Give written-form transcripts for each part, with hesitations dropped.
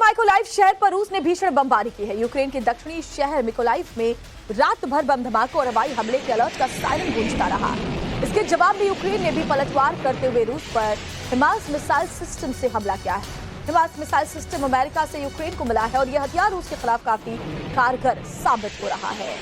Mykolaiv शहर पर रूस ने भीषण बमबारी की है। यूक्रेन के दक्षिणी शहर मिकोलाइव में रात भर बम धमाकों और हवाई हमले के अलर्ट का सायरन गूंजता रहा। इसके जवाब में यूक्रेन ने भी पलटवार करते हुए रूस पर हिमास मिसाइल सिस्टम से हमला किया है। हिमास मिसाइल सिस्टम अमेरिका से यूक्रेन को मिला है और यह हथियार रूस के खिलाफ काफी कारगर साबित हो रहा है।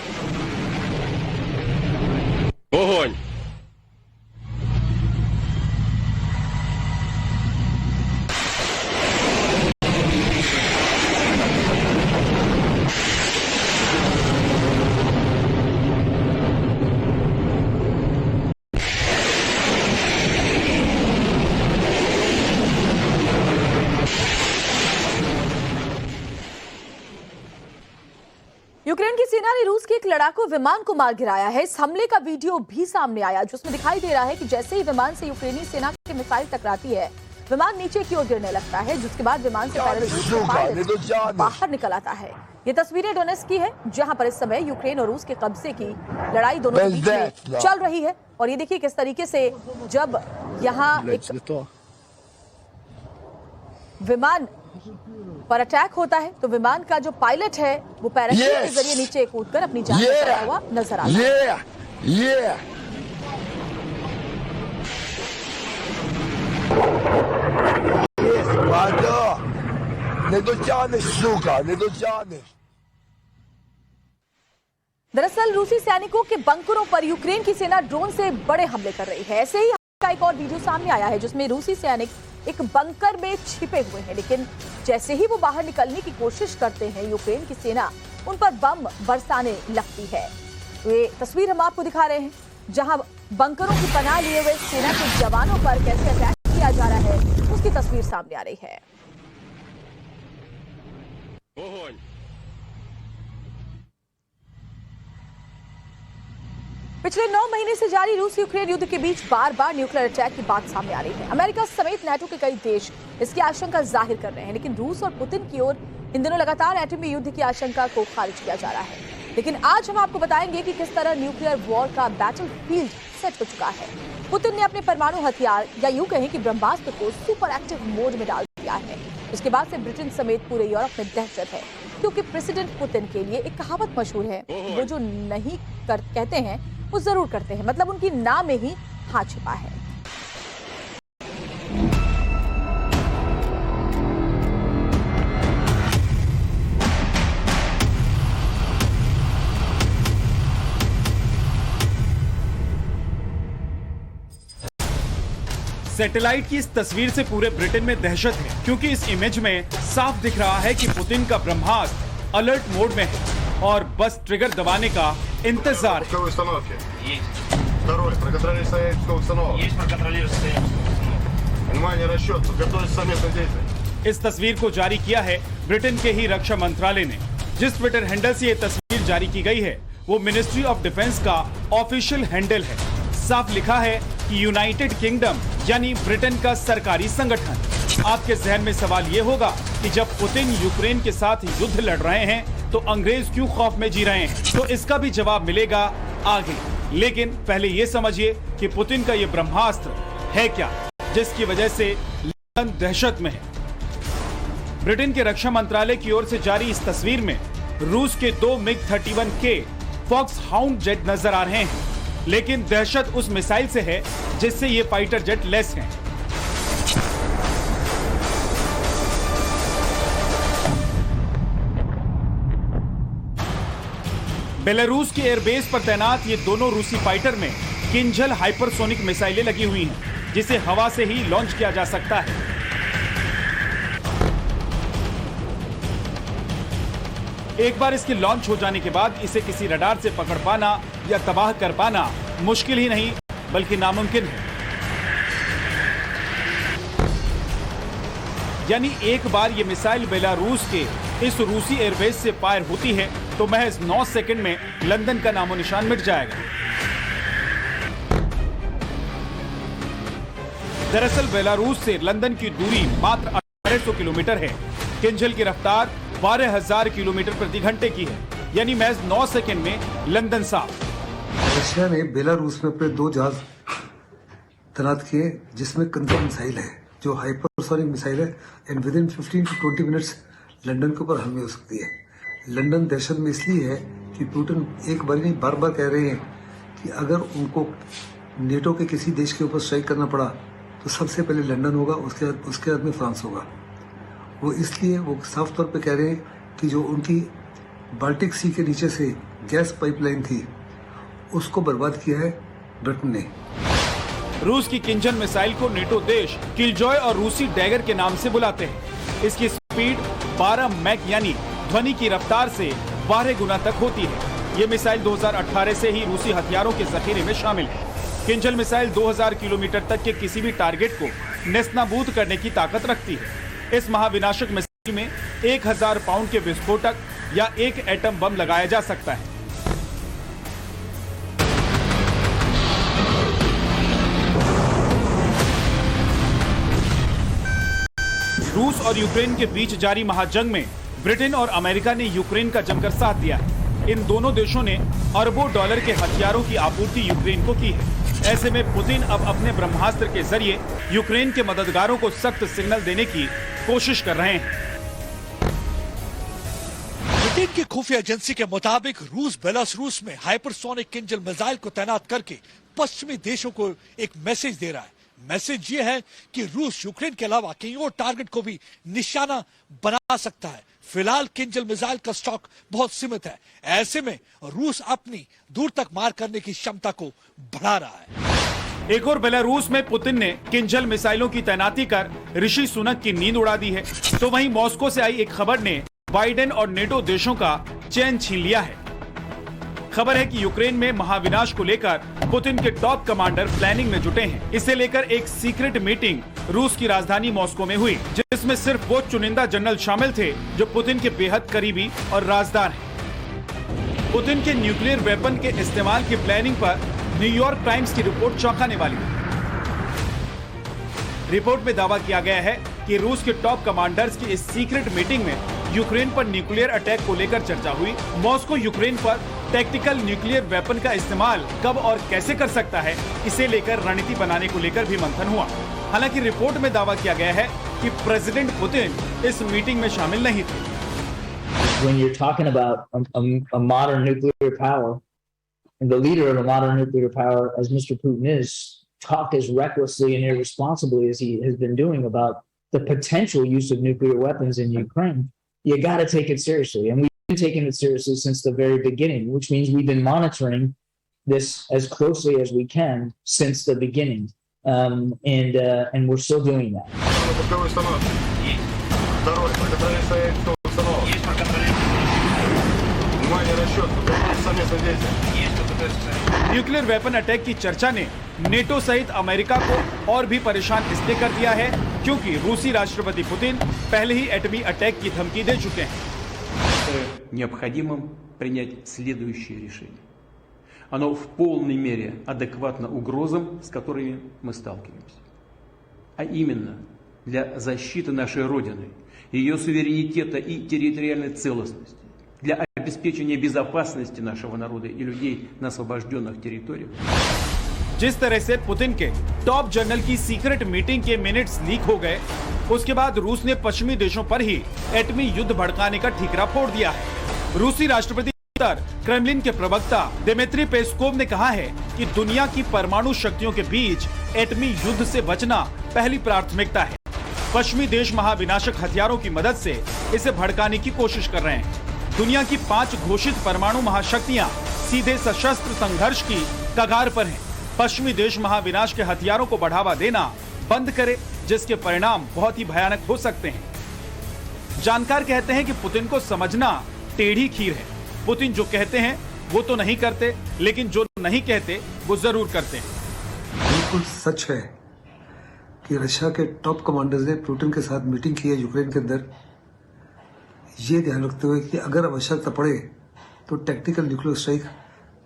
यूक्रेन की सेना ने रूस के एक लड़ाकू विमान को मार गिराया है। इस हमले का वीडियो भी सामने आया जिसमें दिखाई दे रहा है कि जैसे ही विमान से यूक्रेनी सेना की मिसाइल टकराती है, विमान नीचे की ओर गिरने लगता है, जिसके बाद विमान से पायलट बाहर निकल आता है। ये तस्वीरें डोनेट्स्क की है, जहां पर इस समय यूक्रेन और रूस के कब्जे की लड़ाई दोनों के बीच में चल रही है। और ये देखिए किस तरीके से जब यहाँ विमान पर अटैक होता है तो विमान का जो पायलट है वो पैराशूट के जरिए नीचे कूदकर अपनी जान बचाता हुआ नजर आता है। दरअसल रूसी सैनिकों के बंकरों पर यूक्रेन की सेना ड्रोन से बड़े हमले कर रही है। ऐसे ही का एक और वीडियो सामने आया है जिसमें रूसी सैनिक एक बंकर में छिपे हुए हैं, लेकिन जैसे ही वो बाहर निकलने की कोशिश करते हैं यूक्रेन की सेना उन पर बम बरसाने लगती है। ये तस्वीर हम आपको दिखा रहे हैं जहां बंकरों की पनाह लिए हुए सेना के जवानों पर कैसे अटैक किया जा रहा है, उसकी तस्वीर सामने आ रही है। पिछले 9 महीने से जारी रूस यूक्रेन युद्ध के बीच बार बार न्यूक्लियर अटैक की बात सामने आ रही है। अमेरिका समेत नाटो के कई देश इसकी आशंका जाहिर कर रहे हैं, लेकिन रूस और पुतिन की ओर इन दिनों लगातार एटमी युद्ध की आशंका को खारिज किया जा रहा है। लेकिन आज हम आपको बताएंगे कि किस तरह न्यूक्लियर वॉर का बैटलफील्ड सेट हो चुका है। पुतिन ने अपने परमाणु हथियार या यूं कहें कि ब्रह्मास्त्र को सुपर एक्टिव मोड में डाल दिया है। इसके बाद से ब्रिटेन समेत पूरे यूरोप में दहशत है, क्योंकि प्रेसिडेंट पुतिन के लिए एक कहावत मशहूर है, वो जो नहीं कहते हैं वो जरूर करते हैं, मतलब उनकी नाम में ही हाथ छिपा है। सैटेलाइट की इस तस्वीर से पूरे ब्रिटेन में दहशत है, क्योंकि इस इमेज में साफ दिख रहा है कि पुतिन का ब्रह्मास्त्र अलर्ट मोड में है और बस ट्रिगर दबाने का इंतजार है। इस तस्वीर को जारी किया है ब्रिटेन के ही रक्षा मंत्रालय ने। जिस ट्विटर हैंडल से ये तस्वीर जारी की गई है वो मिनिस्ट्री ऑफ डिफेंस का ऑफिशियल हैंडल है। साफ लिखा है कि यूनाइटेड किंगडम यानी ब्रिटेन का सरकारी संगठन। आपके जहन में सवाल ये होगा कि जब पुतिन यूक्रेन के साथ युद्ध लड़ रहे हैं तो अंग्रेज क्यों खौफ में जी रहे हैं, तो इसका भी जवाब मिलेगा आगे। लेकिन पहले ये समझिए कि पुतिन का ये ब्रह्मास्त्र है क्या, जिसकी वजह से लंदन दहशत में है। ब्रिटेन के रक्षा मंत्रालय की ओर से जारी इस तस्वीर में रूस के 2 MiG-31K फॉक्स हाउंड जेट नजर आ रहे हैं, लेकिन दहशत उस मिसाइल से है जिससे ये फाइटर जेट लेस हैं। बेलारूस के एयरबेस पर तैनात ये दोनों रूसी फाइटर में किंजल हाइपरसोनिक मिसाइलें लगी हुई हैं, जिसे हवा से ही लॉन्च किया जा सकता है। एक बार इसके लॉन्च हो जाने के बाद इसे किसी रडार से पकड़ पाना या तबाह कर पाना मुश्किल ही नहीं बल्कि नामुमकिन है। यानी एक बार ये मिसाइल बेलारूस के इस रूसी एयरबेस से फायर होती है तो महज 9 सेकंड में लंदन का नामो निशान मिट जाएगा। दरअसल बेलारूस से लंदन की दूरी मात्र 1800 किलोमीटर है। किंजल की रफ्तार 12,000 किलोमीटर प्रति घंटे की है, यानी महज 9 सेकंड में लंदन साफ। रशिया ने बेलारूस में अपने 2 जहाज तैनात किए जिसमें कंट्रोल मिसाइल है जो हाइपरसोनिक मिसाइल है and with in 15 to 20 minutes London के ऊपर हमले हो सकती है। लंदन दहशत में इसलिए है कि पुतिन एक बार नहीं बार बार कह रहे हैं कि अगर उनको नेटो के किसी देश के ऊपर स्ट्राइक करना पड़ा तो सबसे पहले लंदन होगा, उसके बाद में फ्रांस होगा। वो इसलिए वो साफ तौर पे कह रहे हैं कि जो उनकी बाल्टिक सी के नीचे से गैस पाइपलाइन थी उसको बर्बाद किया है ब्रिटेन ने। रूस की किंजल मिसाइल को नेटो देश किलजॉय और रूसी डैगर के नाम से बुलाते हैं। इसकी स्पीड 12 मैक यानी ध्वनि की रफ्तार से 12 गुना तक होती है। ये मिसाइल 2018 से ही रूसी हथियारों के जखीरे में शामिल है। किंजल मिसाइल 2000 किलोमीटर तक के किसी भी टारगेट को नेस्तनाबूद करने की ताकत रखती है। इस महाविनाशक मिसाइल में 1000 पाउंड के विस्फोटक या एक एटम बम लगाया जा सकता है। रूस और यूक्रेन के बीच जारी महाजंग में ब्रिटेन और अमेरिका ने यूक्रेन का जमकर साथ दिया है। इन दोनों देशों ने अरबों डॉलर के हथियारों की आपूर्ति यूक्रेन को की है। ऐसे में पुतिन अब अपने ब्रह्मास्त्र के जरिए यूक्रेन के मददगारों को सख्त सिग्नल देने की कोशिश कर रहे हैं। ब्रिटेन की खुफिया एजेंसी के मुताबिक रूस बेलारूस में हाइपरसोनिक किंजल मिसाइल को तैनात करके पश्चिमी देशों को एक मैसेज दे रहा है। मैसेज ये है कि रूस यूक्रेन के अलावा कहीं और टारगेट को भी निशाना बना सकता है। फिलहाल किंजल मिसाइल का स्टॉक बहुत सीमित है। ऐसे में रूस अपनी दूर तक मार करने की क्षमता को बढ़ा रहा है। एक और बेलारूस में पुतिन ने किंजल मिसाइलों की तैनाती कर ऋषि सुनक की नींद उड़ा दी है, तो वहीं मॉस्को से आई एक खबर ने बाइडेन और नेटो देशों का चैन छीन लिया है। खबर है कि यूक्रेन में महाविनाश को लेकर पुतिन के टॉप कमांडर प्लानिंग में जुटे हैं। इसे लेकर एक सीक्रेट मीटिंग रूस की राजधानी मॉस्को में हुई, जिसमें सिर्फ वो चुनिंदा जनरल शामिल थे जो पुतिन के बेहद करीबी और राजदार हैं। पुतिन के न्यूक्लियर वेपन के इस्तेमाल की प्लानिंग पर न्यूयॉर्क टाइम्स की रिपोर्ट चौंकाने वाली है। रिपोर्ट में दावा किया गया है कि रूस के टॉप कमांडर्स की इस सीक्रेट मीटिंग में यूक्रेन पर न्यूक्लियर अटैक को लेकर चर्चा हुई। मॉस्को यूक्रेन पर टैक्टिकल न्यूक्लियर वेपन का इस्तेमाल कब और कैसे कर सकता है, इसे लेकर रणनीति बनाने को लेकर भी मंथन हुआ। हालांकि रिपोर्ट में दावा किया गया है कि प्रेसिडेंट पुतिन इस मीटिंग में शामिल नहीं थे। When you're talking about a modern nuclear power, and the leader of a modern nuclear power, as Mr. Putin is, talk as recklessly and irresponsibly as he has been doing about the potential use of nuclear weapons in Ukraine, you got to take it seriously. And we've been taking it seriously since the very beginning, which means we've been monitoring this as closely as we can since the beginning. And we're still doing that. Nuclear weapon attack की चर्चा ने NATO सहित America को और भी परेशान इसलिए कर दिया है क्योंकि रूसी राष्ट्रपति पुतिन पहले ही एटमी अटैक की धमकी दे चुके हैं। Необходимо принять следующее решение. Оно в полной мере адекватно угрозам, с которыми мы сталкиваемся. А именно для защиты нашей Родины, ее суверенитета и территориальной целостности, для обеспечения безопасности нашего народа и людей на освобожденных территориях. जिस तरह से पुतिन के टॉप जनरल की सीक्रेट मीटिंग के मिनट्स लीक हो गए, उसके बाद रूस ने पश्चिमी देशों पर ही एटमी युद्ध भड़काने का ठीकरा फोड़ दिया है। रूसी राष्ट्रपति क्रेमलिन के प्रवक्ता दिमित्री पेस्कोव ने कहा है कि दुनिया की परमाणु शक्तियों के बीच एटमी युद्ध से बचना पहली प्राथमिकता है। पश्चिमी देश महाविनाशक हथियारों की मदद से इसे भड़काने की कोशिश कर रहे हैं। दुनिया की 5 घोषित परमाणु महाशक्तियां सीधे सशस्त्र संघर्ष की कगार पर हैं। पश्चिमी देश महाविनाश के हथियारों को बढ़ावा देना बंद करे, जिसके परिणाम बहुत ही भयानक हो सकते हैं। जानकार कहते हैं कि पुतिन को समझना टेढ़ी खीर है। पुतिन जो कहते हैं वो तो नहीं करते, लेकिन जो नहीं कहते वो जरूर करते हैं। बिल्कुल सच है कि रशिया के टॉप कमांडर्स ने पुतिन के साथ मीटिंग की है यूक्रेन के अंदर, ये ध्यान रखते हुए कि अगर आवश्यकता पड़े तो टैक्टिकल न्यूक्लियर स्ट्राइक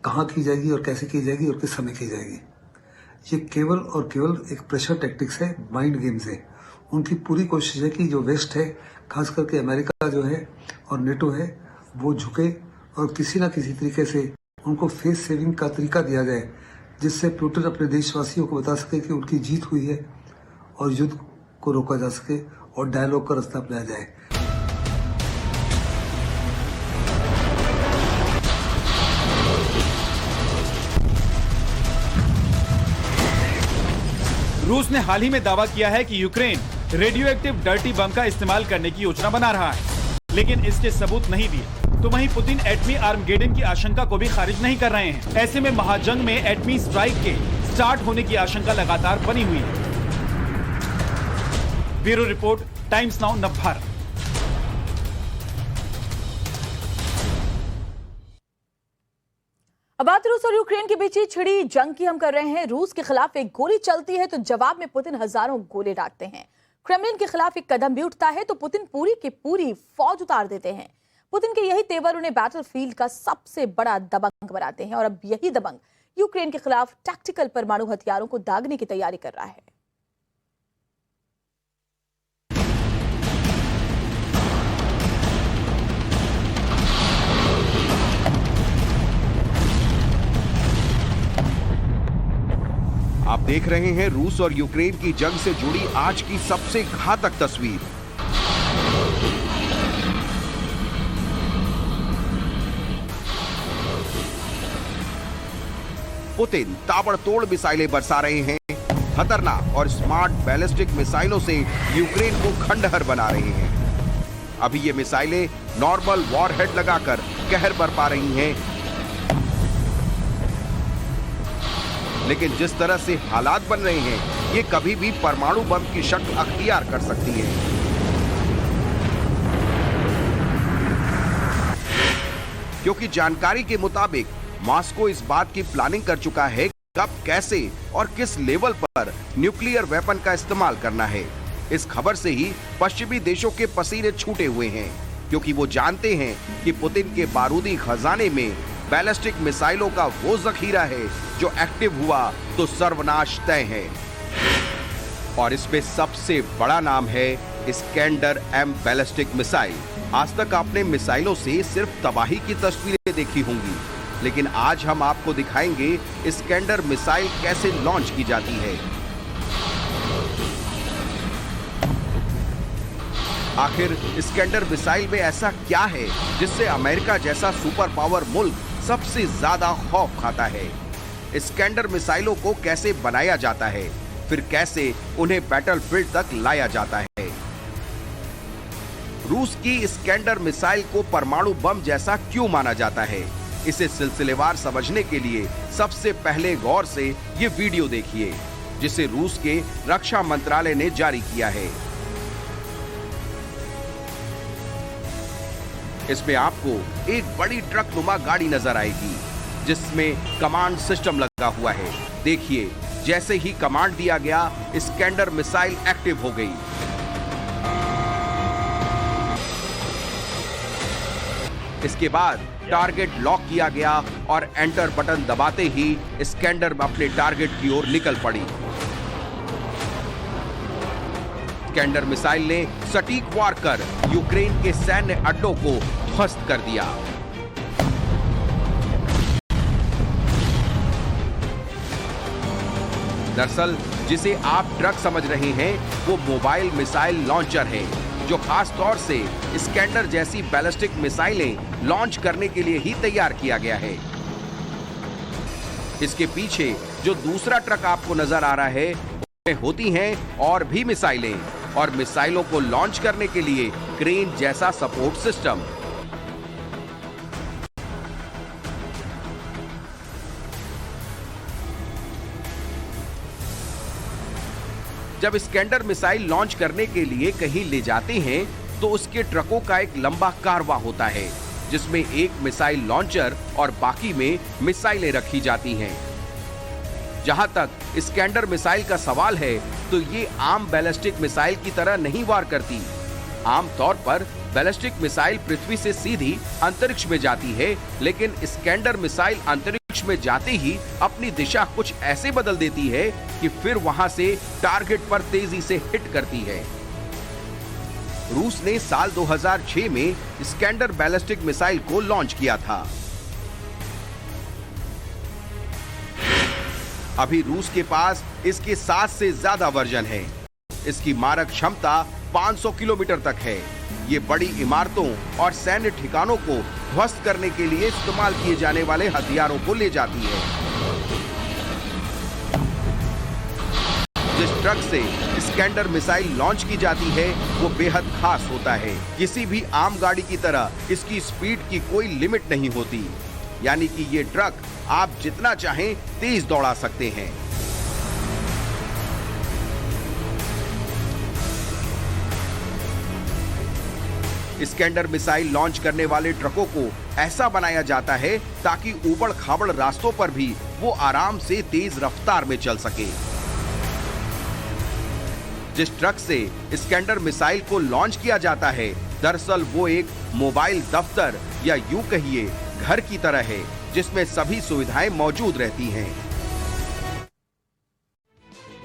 कहाँ की जाएगी और कैसे की जाएगी और किस समय की जाएगी। ये केवल और केवल एक प्रेशर टैक्टिक्स है, माइंड गेम्स है। उनकी पूरी कोशिश है कि जो वेस्ट है, खास करके अमेरिका जो है और नेटो है, वो झुके और किसी ना किसी तरीके से उनको फेस सेविंग का तरीका दिया जाए, जिससे पुतिन अपने देशवासियों को बता सके कि उनकी जीत हुई है और युद्ध को रोका जा सके और डायलॉग का रास्ता अपनाया जाए। रूस ने हाल ही में दावा किया है कि यूक्रेन रेडियो एक्टिव डर्टी बम का इस्तेमाल करने की योजना बना रहा है, लेकिन इसके सबूत नहीं दिए। तो वहीं पुतिन एटमी आर्मगेडन की आशंका को भी खारिज नहीं कर रहे हैं। ऐसे में महाजंग में एटमी स्ट्राइक के स्टार्ट होने की आशंका लगातार बनी हुई है। Bureau report, times now Navbharat. अब बात रूस और यूक्रेन के बीच छिड़ी जंग की हम कर रहे हैं। रूस के खिलाफ एक गोली चलती है तो जवाब में पुतिन हजारों गोले दागते हैं। क्रेमलिन के खिलाफ एक कदम भी उठता है तो पुतिन पूरी की पूरी फौज उतार देते हैं। पुतिन के यही तेवर उन्हें बैटलफील्ड का सबसे बड़ा दबंग बनाते हैं और अब यही दबंग यूक्रेन के खिलाफ टैक्टिकल परमाणु हथियारों को दागने की तैयारी कर रहा है। आप देख रहे हैं रूस और यूक्रेन की जंग से जुड़ी आज की सबसे घातक तस्वीर। पुतिन ताबड़तोड़ मिसाइलें बरसा रहे हैं। खतरनाक और स्मार्ट बैलिस्टिक मिसाइलों से यूक्रेन को खंडहर बना रहे हैं। अभी ये मिसाइलें नॉर्मल वॉरहेड लगाकर कहर बरपा रही हैं, लेकिन जिस तरह से हालात बन रहे हैं, ये कभी भी परमाणु बम की शक्ल अख्तियार कर सकती है। क्योंकि जानकारी के मुताबिक मॉस्को इस बात की प्लानिंग कर चुका है कब, कैसे और किस लेवल पर न्यूक्लियर वेपन का इस्तेमाल करना है। इस खबर से ही पश्चिमी देशों के पसीने छूटे हुए हैं, क्योंकि वो जानते हैं कि पुतिन के बारूदी खजाने में बैलिस्टिक मिसाइलों का वो जखीरा है जो एक्टिव हुआ तो सर्वनाश तय है। और इसमें सबसे बड़ा नाम है इस्कैंडर M बैलिस्टिक मिसाइल। आज तक आपने मिसाइलों से सिर्फ तबाही की तस्वीरें देखी होंगी, लेकिन आज हम आपको दिखाएंगे इस्कैंडर मिसाइल कैसे लॉन्च की जाती है। आखिर इस्कैंडर मिसाइल में ऐसा क्या है जिससे अमेरिका जैसा सुपर पावर मुल्क सबसे ज्यादा खौफ खाता है? इस्कैंडर मिसाइलों को कैसे बनाया जाता है, फिर कैसे उन्हें बैटलफील्ड तक लाया जाता है? रूस की इस्कैंडर मिसाइल को परमाणु बम जैसा क्यों माना जाता है? इसे सिलसिलेवार समझने के लिए सबसे पहले गौर से ये वीडियो देखिए, जिसे रूस के रक्षा मंत्रालय ने जारी किया है। इसमें आपको एक बड़ी ट्रक नुमा गाड़ी नजर आएगी, जिसमें कमांड सिस्टम लगा हुआ है। देखिए, जैसे ही कमांड दिया गया, इस्कैंडर मिसाइल एक्टिव हो गई। इसके बाद टारगेट लॉक किया गया और एंटर बटन दबाते ही इस्कैंडर अपने टारगेट की ओर निकल पड़ी। इस्कैंडर मिसाइल ने सटीक वार कर यूक्रेन के सैन्य अड्डों को ध्वस्त कर दिया। दरअसल जिसे आप ट्रक समझ रहे हैं, वो मोबाइल मिसाइल लॉन्चर है, जो खास तौर से इस्कैंडर जैसी बैलिस्टिक मिसाइलें लॉन्च करने के लिए ही तैयार किया गया है। इसके पीछे जो दूसरा ट्रक आपको नजर आ रहा है, उसमें होती हैं और भी मिसाइलें, और मिसाइलों को लॉन्च करने के लिए क्रेन जैसा सपोर्ट सिस्टम। जब इस्कैंडर मिसाइल लॉन्च करने के लिए कहीं ले जाते हैं, तो उसके ट्रकों का एक लंबा कारवा होता है, जिसमें एक मिसाइल लॉन्चर और बाकी में मिसाइलें रखी जाती हैं। जहां तक इस्कैंडर मिसाइल का सवाल है, तो ये आम बैलिस्टिक मिसाइल की तरह नहीं वार करती। आमतौर पर बैलिस्टिक मिसाइल पृथ्वी से सीधी अंतरिक्ष में जाती है, लेकिन इस्कैंडर मिसाइल अंतरिक्ष में जाते ही अपनी दिशा कुछ ऐसे बदल देती है कि फिर वहां से टारगेट पर तेजी से हिट करती है। रूस ने साल 2006 में इस्कैंडर बैलिस्टिक मिसाइल को लॉन्च किया था। अभी रूस के पास इसके 7 से ज्यादा वर्जन है। इसकी मारक क्षमता 500 किलोमीटर तक है। ये बड़ी इमारतों और सैन्य ठिकानों को ध्वस्त करने के लिए इस्तेमाल किए जाने वाले हथियारों को ले जाती है। जिस ट्रक से स्कैंडर मिसाइल लॉन्च की जाती है वो बेहद खास होता है। किसी भी आम गाड़ी की तरह इसकी स्पीड की कोई लिमिट नहीं होती, यानी कि ये ट्रक आप जितना चाहें तेज दौड़ा सकते हैं। स्कैंडर मिसाइल लॉन्च करने वाले ट्रकों को ऐसा बनाया जाता है ताकि ऊबड़ खाबड़ रास्तों पर भी वो आराम से तेज रफ्तार में चल सके। जिस ट्रक से स्कैंडर मिसाइल को लॉन्च किया जाता है, दरअसल वो एक मोबाइल दफ्तर या यूं कहिए घर की तरह है, जिसमें सभी सुविधाएं मौजूद रहती हैं।